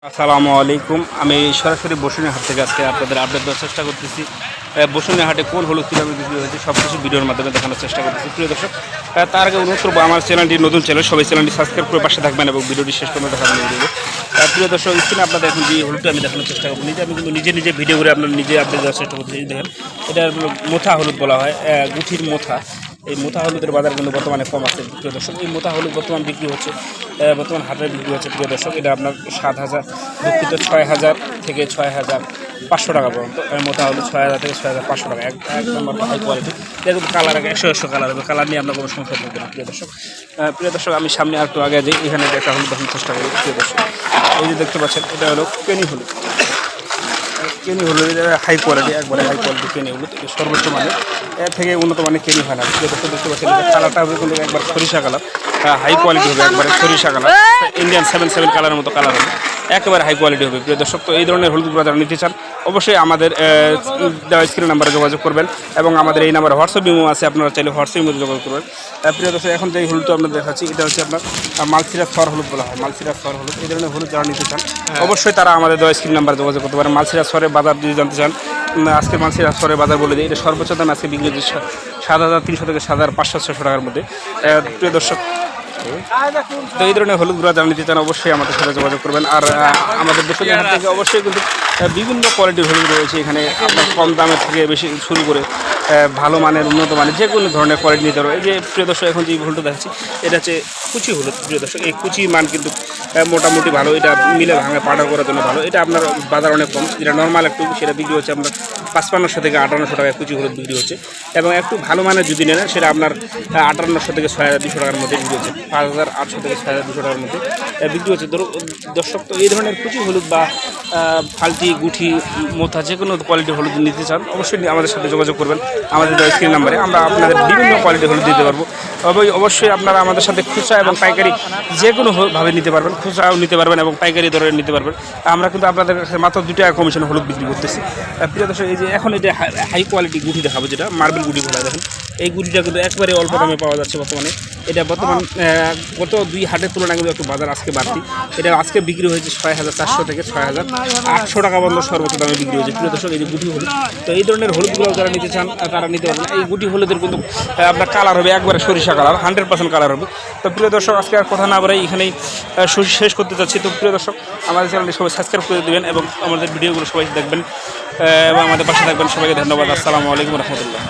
আসসালামু আলাইকুম। আমি সরাসরি বসুনিয়া হাট থেকে আজকে আপনাদের আপডেট দেওয়ার চেষ্টা করতেছি। বসুনিয়া হাটে কোন হলুদ কীভাবে বিক্রি হয়েছে সব কিছু ভিডিওর মাধ্যমে দেখানোর চেষ্টা করতেছি। প্রিয় দর্শক, তার আগে অনুরোধ করবো আমার চ্যানেলটি নতুন চ্যানেল, সবাই চ্যানেলটি সাবস্ক্রাইব করে পাশে থাকবেন এবং ভিডিওটি শেষ পর্যন্ত দেখাবেন। প্রিয় দর্শক, স্ক্রিনে আপনাদের এখন যে হলুদটা আমি দেখানোর চেষ্টা করবো, আমি কিন্তু নিজে ভিডিও করে আপনার নিজে আপডেট দেওয়ার চেষ্টা করতেছি। দেখেন, এটা মোথা হলুদ বলা হয়, গুঠির মোথা। এই মোথা হলুদের বাজার কিন্তু বর্তমানে কম আছে। প্রিয় দর্শক, এই মোথা হলুদ বর্তমান বিক্রি হচ্ছে, বর্তমান হাটে বিক্রি হচ্ছে। প্রিয় দর্শক, এটা আপনার 7,000 দুঃখিত 6,000 থেকে 6,500 টাকা পর্যন্ত। মোথা হলুদ 6,000 থেকে 6,500 টাকা, এক নম্বর হাই কোয়ালিটি। দেখুন কালার 100 কালার হবে, কালার নিয়ে আপনার কোনো সংখ্যা থাকবে না। প্রিয় দর্শক, আমি সামনে আর একটু আগে যাই, এখানে একটা হলুদ দেখানোর চেষ্টা করি। প্রিয় দর্শক, এই যে দেখতে পাচ্ছেন, এটা হলো কেনি হলুদ। কেনি হলুদ হাই কোয়ালিটি, একবারে হাই কোয়ালিটি কেনি হলুদ, সর্বোচ্চ মানে এর থেকে উন্নত মানের কেনি হয় না। দেখতে পাচ্ছেন, কালারটা হবে কিন্তু একবার সরিষা কালার, হাই কোয়ালিটি হবে, একবারে সরিষা কালার, ইন্ডিয়ান 7 কালারের মতো কালার হবে, একেবারে হাই কোয়ালিটি হবে। প্রিয় দর্শক, তো এই ধরনের হলুদগুলো যারা নিতে চান অবশ্যই আমাদের দেওয়া স্ক্রিন নাম্বারে যোগাযোগ করবেন এবং আমাদের এই নাম্বারে হোয়াটসঅ্যাপ ইমো আছে, আপনারা চাইলে হোয়াটসঅ্যাপ ইমোতে যোগাযোগ করবেন। প্রিয় দর্শক, এখন যে হলুদটা আপনাদের দেখাচ্ছি, এটা হচ্ছে আপনার মালসিরা সর হলুদ বলা হয়। মালসিরা সর হলুদ, এই ধরনের হলুদ যারা নিতে চান অবশ্যই তারা আমাদের দেওয়া স্ক্রিন নাম্বারে যোগাযোগ করতে পারেন। মালসিরা সরের বাজার যদি জানতে চান, আজকে মালসিরা সরের বাজার বলে দিই, এটা সর্বোচ্চ দাম আজকে বিক্রি হচ্ছে 7,300 থেকে 7,500-600 টাকার মধ্যে। প্রিয় দর্শক, তো এই ধরনের হলুদগুলো যারা নিতে চান অবশ্যই আমাদের সাথে যোগাযোগ করবেন। আর আমাদের বসুনিয়া হাট থেকে অবশ্যই কিন্তু বিভিন্ন কোয়ালিটির হলুদ রয়েছে এখানে, আপনার কম দামের থেকে বেশি শুরু করে ভালো মানের, উন্নত মানের যে কোনো ধরনের কোয়ালিটি নিতে পারবে। এই যে প্রিয় দর্শক, এখন যে হলুদটা দেখাচ্ছি এটা হচ্ছে কুচি হলুদ। প্রিয় দর্শক, এই কুচি মান কিন্তু মোটামুটি ভালো, এটা মিলে ভাঙে পাউডার করার জন্য ভালো। এটা আপনার বাজার অনেক কম, যেটা নর্মাল একটু সেটা বিক্রি হচ্ছে আপনার 5,500 থেকে 5,800 টাকায় কুচি হলুদ বিক্রি হচ্ছে। এবং একটু ভালো মানের যদি নেন সেটা আপনার 5,800 থেকে 6,200 টাকার মধ্যে বিক্রি হচ্ছে, 5,800 থেকে 6,200 টাকার মধ্যে বিক্রি হচ্ছে। দর্শক, তো এই ধরনের কুচি হলুদ বা ফাল্টি, গুঠি, মোথা যে কোনো কোয়ালিটির হলুদ নিতে চান অবশ্যই আমাদের সাথে যোগাযোগ করবেন। আমাদের স্ক্রিন নাম্বারে আমরা আপনাদের বিভিন্ন কোয়ালিটির হলুদ দিতে পারবো। অবশ্যই আপনারা আমাদের সাথে খুচরা এবং পাইকারি যে কোনোভাবে নিতে পারবেন, খুচরাও নিতে পারবেন এবং পাইকারি দরে নিতে পারবেন। আমরা কিন্তু আপনাদের কাছে মাত্র 2 টাকা কমিশন হলুদ বিক্রি করতেছি। প্রিয় দর্শক, এই যে এখন এটা হাই কোয়ালিটি গুটি দেখাবো, যেটা মার্বেল গুটি বলা, দেখেন এই গুটিটা কিন্তু একবারে অল্প দামে পাওয়া যাচ্ছে বর্তমানে। এটা বর্তমান গত 2 হাটের তুলনায় কিন্তু একটু বাজার আজকে বাড়তি। এটা আজকে বিক্রি হয়েছে 6,400 থেকে 6,800 টাকা পর্যন্ত সর্বোচ্চ দামে বিক্রি হয়েছে। প্রিয় দর্শক, এই যে গুটি হলুদ, তো এই ধরনের হলুদগুলো যারা নিতে চান তারা নিতে পারবেন। এই গুটি হলুদের কিন্তু আপনার কালার হবে একবারে সরিষা কালার, 100% কালার হবে। তো প্রিয় দর্শক, আজকে আর কথা না বলে এখানেই শেষ করতে চাচ্ছি। তো প্রিয় দর্শক, আমাদের চ্যানেলটি সবাই সাবস্ক্রাইব করে দেবেন এবং আমাদের ভিডিওগুলো সবাই দেখবেন এবং আমাদের পাশে থাকবেন। সবাইকে ধন্যবাদ। আসসালামু আলাইকুম রহমতুল্লাহ।